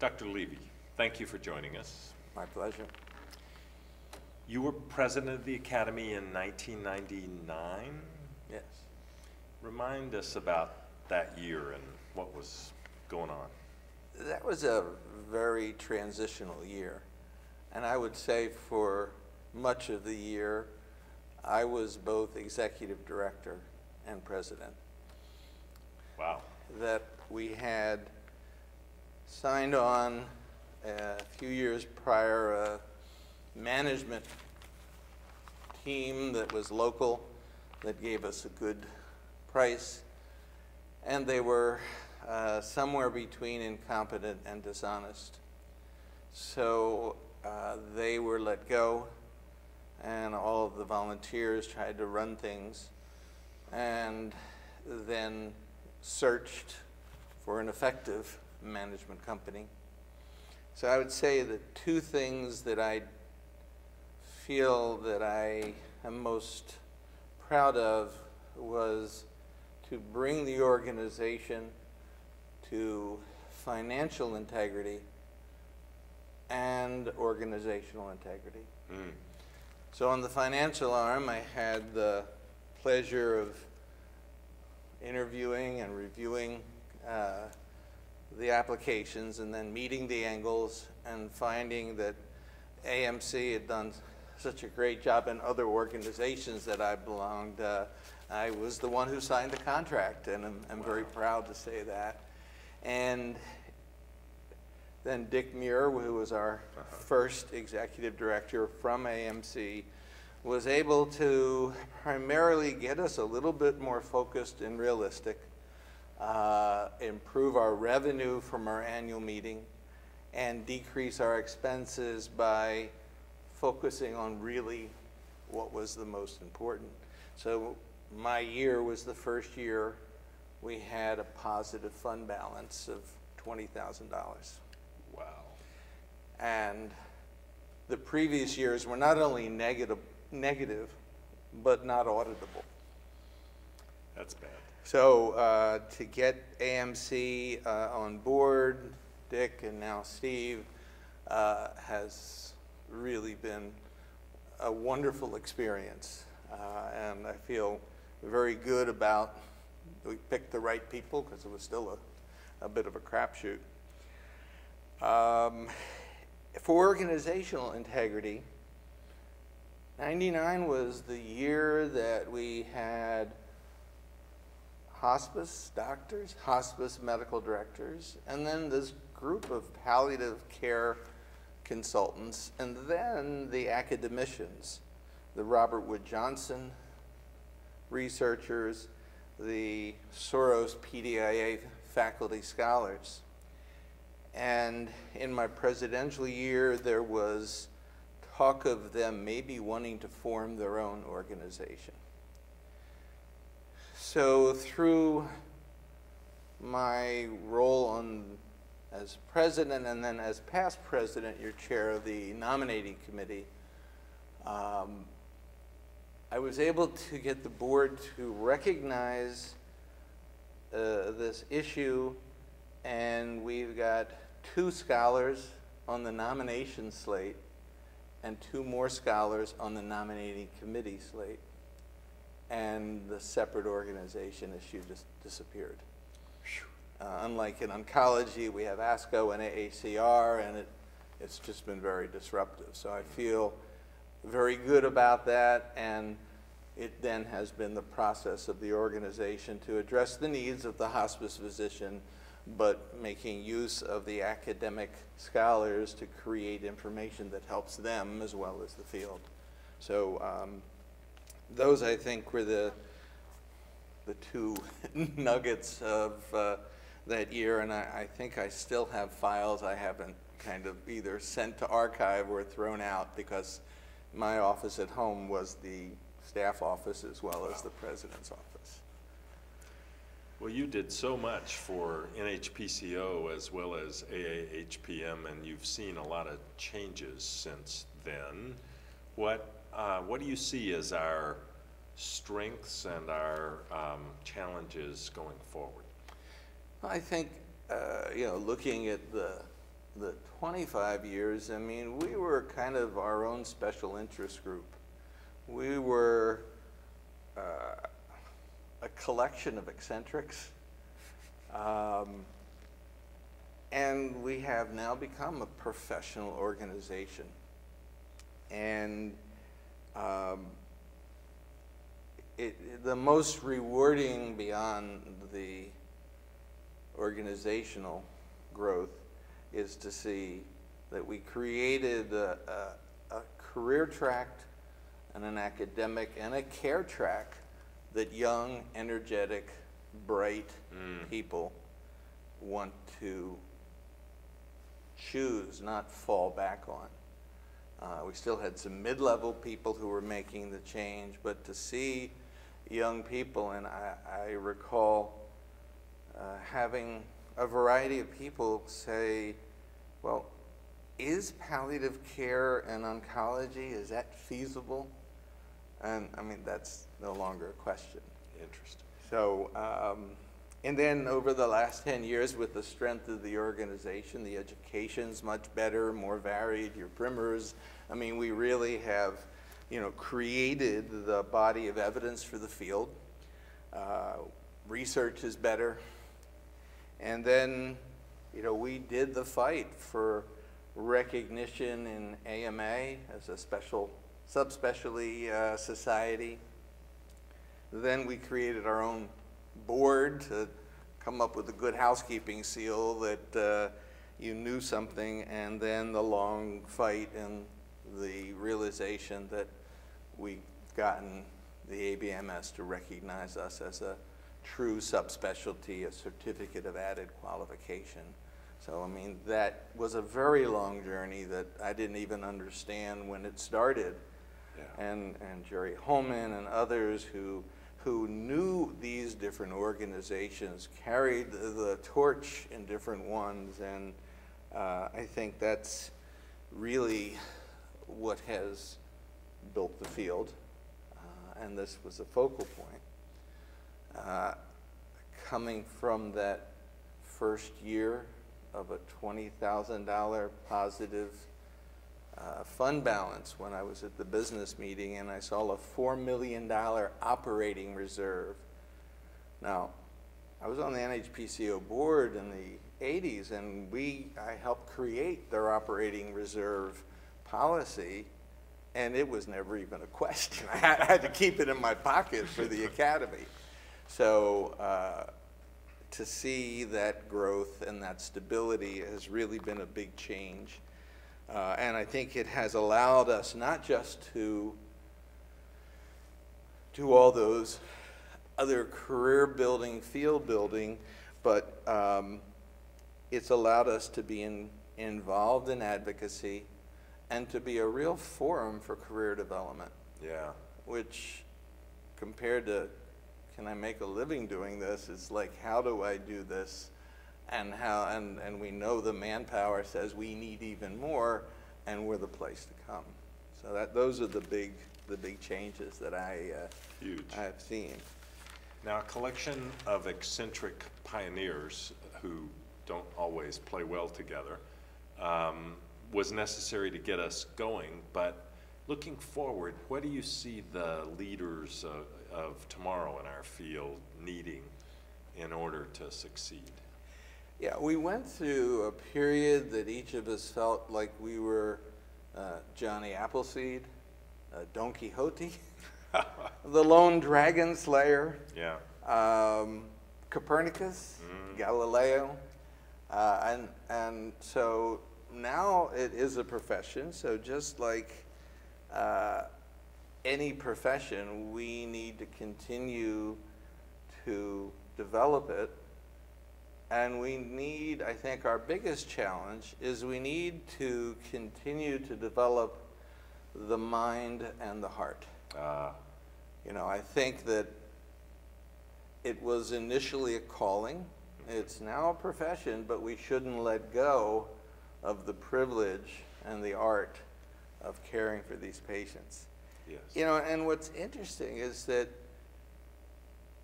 Dr. Levy, thank you for joining us. My pleasure. You were president of the Academy in 1999? Yes. Remind us about that year and what was going on. That was a very transitional year. And I would say for much of the year, I was both executive director and president. Wow. That we had signed on a few years prior a management team that was local that gave us a good price, and they were somewhere between incompetent and dishonest. So they were let go, and all of the volunteers tried to run things and then searched for an effective management company. So I would say the two things that I feel that I am most proud of was to bring the organization to financial integrity and organizational integrity. Mm. So on the financial arm, I had the pleasure of interviewing and reviewing the applications and then meeting the angles and finding that AMC had done such a great job in other organizations that I belonged. I was the one who signed the contract, and I'm very proud to say that. And then Dick Muir, who was our first executive director from AMC, was able to primarily get us a little bit more focused and realistic, improve our revenue from our annual meeting, and decrease our expenses by focusing on really what was the most important. So my year was the first year we had a positive fund balance of $20,000. Wow. And the previous years were not only negative, but not auditable. That's bad. So to get AMC on board, Dick and now Steve, has really been a wonderful experience. And I feel very good about we picked the right people because it was still a bit of a crapshoot. For organizational integrity, 99 was the year that we had hospice doctors, hospice medical directors, and then this group of palliative care consultants, and then the academicians, the Robert Wood Johnson researchers, the Soros PDIA faculty scholars. And in my presidential year, there was talk of them maybe wanting to form their own organization. So through my role as president and then as past president, you're chair of the nominating committee, I was able to get the board to recognize this issue, and we've got 2 scholars on the nomination slate and 2 more scholars on the nominating committee slate. And the separate organization issue just disappeared. Unlike in oncology, we have ASCO and AACR, and it's just been very disruptive. So I feel very good about that, and it then has been the process of the organization to address the needs of the hospice physician, but making use of the academic scholars to create information that helps them as well as the field. So those, I think, were the 2 nuggets of that year, and I think I still have files I haven't kind of either sent to archive or thrown out, because my office at home was the staff office as well as the president's office. Well, you did so much for NHPCO as well as AAHPM, and you've seen a lot of changes since then. What do you see as our strengths and our challenges going forward? I think, you know, looking at the the 25 years, I mean, we were kind of our own special interest group. We were a collection of eccentrics. And we have now become a professional organization. And the most rewarding beyond the organizational growth is to see that we created a career track and an academic and a care track that young, energetic, bright people want to choose, not fall back on. We still had some mid-level people who were making the change, but to see young people, and I recall having a variety of people say, well, is palliative care and oncology, is that feasible? And I mean, that's no longer a question. Interesting. So, and then over the last 10 years with the strength of the organization, the education's much better, more varied, your primers. I mean, we really have, created the body of evidence for the field. Research is better. And then, we did the fight for recognition in AMA as a special subspecialty society. Then we created our own board to come up with a good housekeeping seal that you knew something, and then the long fight and the realization that we've gotten the ABMS to recognize us as a true subspecialty, a certificate of added qualification. So, I mean, that was a very long journey that I didn't even understand when it started. Yeah. And Jerry Holman and others who knew these different organizations carried the torch in different ones, and I think that's really what has built the field, and this was a focal point. Coming from that first year of a $20,000 positive fund balance when I was at the business meeting, and I saw a $4 million operating reserve. Now, I was on the NHPCO board in the 80s, and I helped create their operating reserve policy, and it was never even a question. I had to keep it in my pocket for the academy. So to see that growth and that stability has really been a big change. And I think it has allowed us not just to do all those other career building, field building, but it's allowed us to be involved in advocacy and to be a real forum for career development. Yeah. Which, compared to, can I make a living doing this, is like, how do I do this? And we know the manpower says we need even more, and we're the place to come. So those are the big changes that I've seen. Now, a collection of eccentric pioneers who don't always play well together was necessary to get us going. But looking forward, what do you see the leaders of tomorrow in our field needing in order to succeed? Yeah, we went through a period that each of us felt like we were Johnny Appleseed, Don Quixote, the lone dragon slayer, yeah. Copernicus, Galileo, and so now it is a profession. So just like any profession, we need to continue to develop it. And we need, I think our biggest challenge is we need to continue to develop the mind and the heart. I think that it was initially a calling. It's now a profession, but we shouldn't let go of the privilege and the art of caring for these patients. Yes. And what's interesting is that,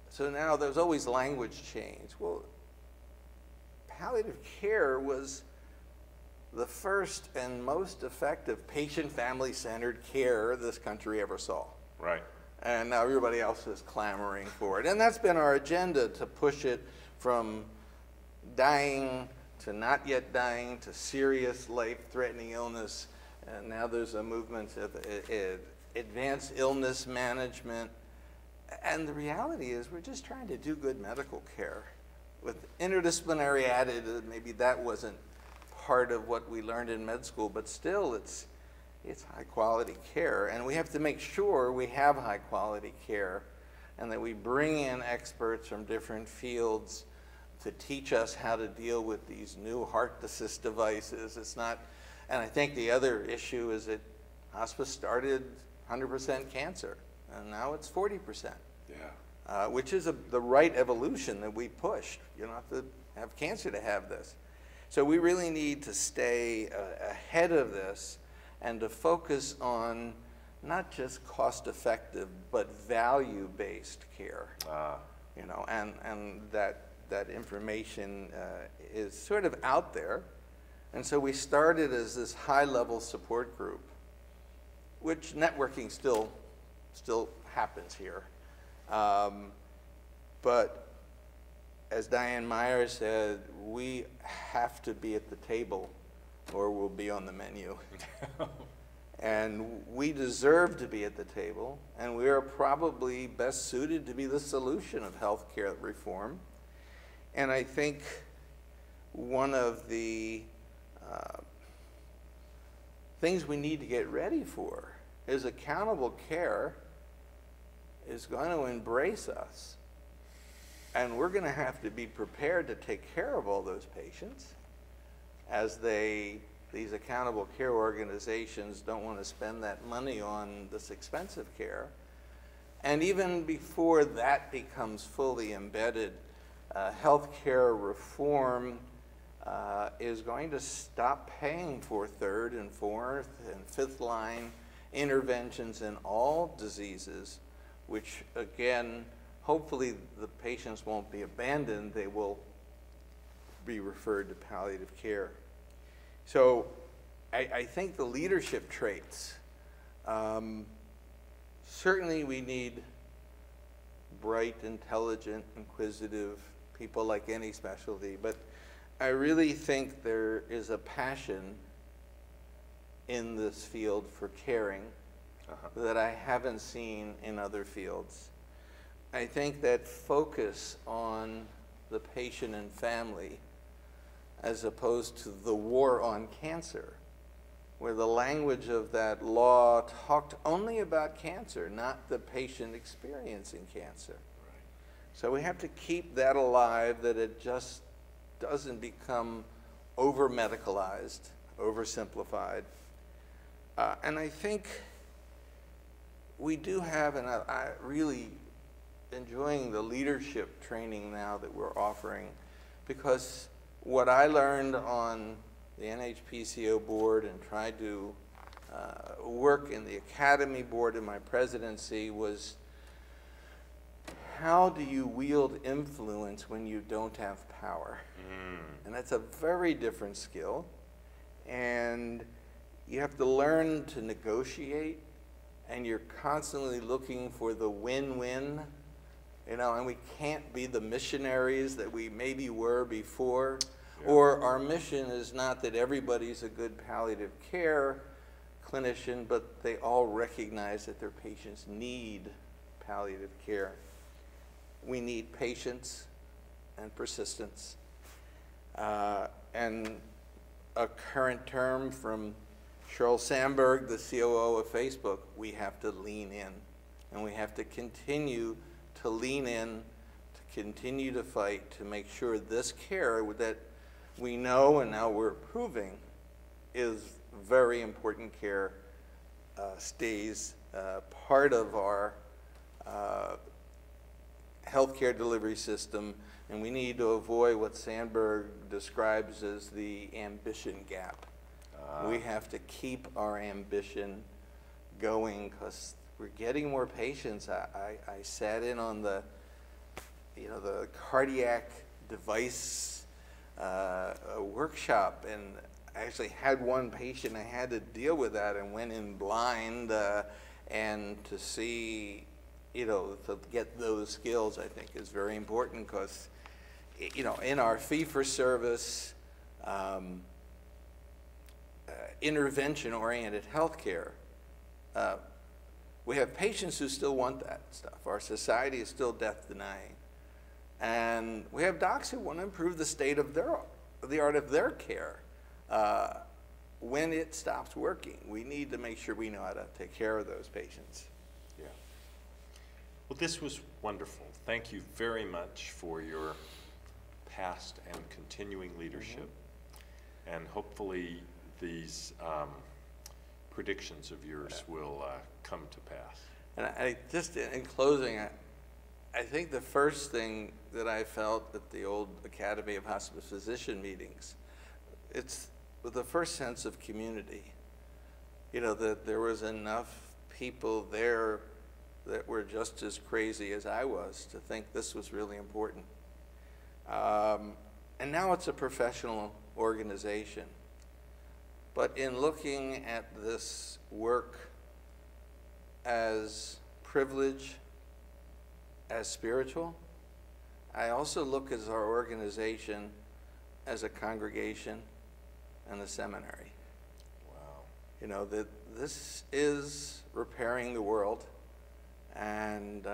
so now there's always language change. Well, palliative care was the first and most effective patient family-centered care this country ever saw. Right. And now everybody else is clamoring for it. And that's been our agenda, to push it from dying to not yet dying to serious life-threatening illness. And now there's a movement of advanced illness management. And the reality is we're just trying to do good medical care. With interdisciplinary added, maybe that wasn't part of what we learned in med school, but still it's high quality care. And we have to make sure we have high quality care and that we bring in experts from different fields to teach us how to deal with these new heart assist devices. It's not, and I think the other issue is that hospice started 100% cancer, and now it's 40%. Yeah. Which is the right evolution that we pushed. You don't have to have cancer to have this. So we really need to stay ahead of this and to focus on not just cost-effective, but value-based care. You know, and that information is sort of out there. And so we started as this high-level support group, which networking still happens here. But as Diane Meyer said, we have to be at the table or we'll be on the menu. And we deserve to be at the table, and we are probably best suited to be the solution of healthcare reform. And I think one of the things we need to get ready for is accountable care is going to embrace us. And we're going to have to be prepared to take care of all those patients as these accountable care organizations don't want to spend that money on this expensive care. And even before that becomes fully embedded, healthcare reform is going to stop paying for third and fourth and fifth line interventions in all diseases, which again, hopefully the patients won't be abandoned, they will be referred to palliative care. So I think the leadership traits, certainly we need bright, intelligent, inquisitive people like any specialty, but I really think there is a passion in this field for caring that I haven't seen in other fields. I think that focus on the patient and family as opposed to the war on cancer, where the language of that law talked only about cancer, not the patient experiencing cancer. Right. So we have to keep that alive, that it just doesn't become over-medicalized, oversimplified. And I think we do have, and I really enjoying the leadership training now that we're offering, because what I learned on the NHPCO board and tried to work in the academy board in my presidency was, how do you wield influence when you don't have power? And that's a very different skill. And you have to learn to negotiate, and you're constantly looking for the win-win. You know, and we can't be the missionaries that we maybe were before. Yeah. Or our mission is not that everybody's a good palliative care clinician, but they all recognize that their patients need palliative care. We need patience and persistence. And a current term from Sheryl Sandberg, the COO of Facebook, we have to lean in. And we have to continue to lean in, to continue to fight, to make sure this care that we know and now we're proving is very important care stays part of our healthcare delivery system, and we need to avoid what Sandberg describes as the ambition gap. We have to keep our ambition going because we're getting more patients. I sat in on the cardiac device workshop, and actually had one patient, I had to deal with that and went in blind, and to see, to get those skills, I think is very important because, in our fee-for-service, intervention-oriented healthcare, we have patients who still want that stuff. Our society is still death-denying. And we have docs who want to improve the state of the art of their care. When it stops working, we need to make sure we know how to take care of those patients. Yeah. Well, this was wonderful. Thank you very much for your past and continuing leadership. And hopefully these predictions of yours will come to pass. And I just, in closing, I think the first thing that I felt at the old Academy of Hospice Physician meetings, it's the first sense of community. That there was enough people there that were just as crazy as I was to think this was really important. And now it's a professional organization. But in looking at this work as privilege, as spiritual, I also look at our organization as a congregation and a seminary. Wow. That this is repairing the world, and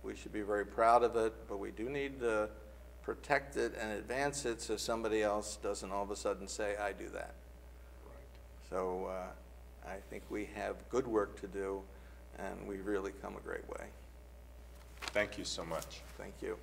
we should be very proud of it, but we do need to protect it and advance it so somebody else doesn't all of a sudden say, I do that. Right. So I think we have good work to do, and we've really come a great way. Thank you so much. Thank you.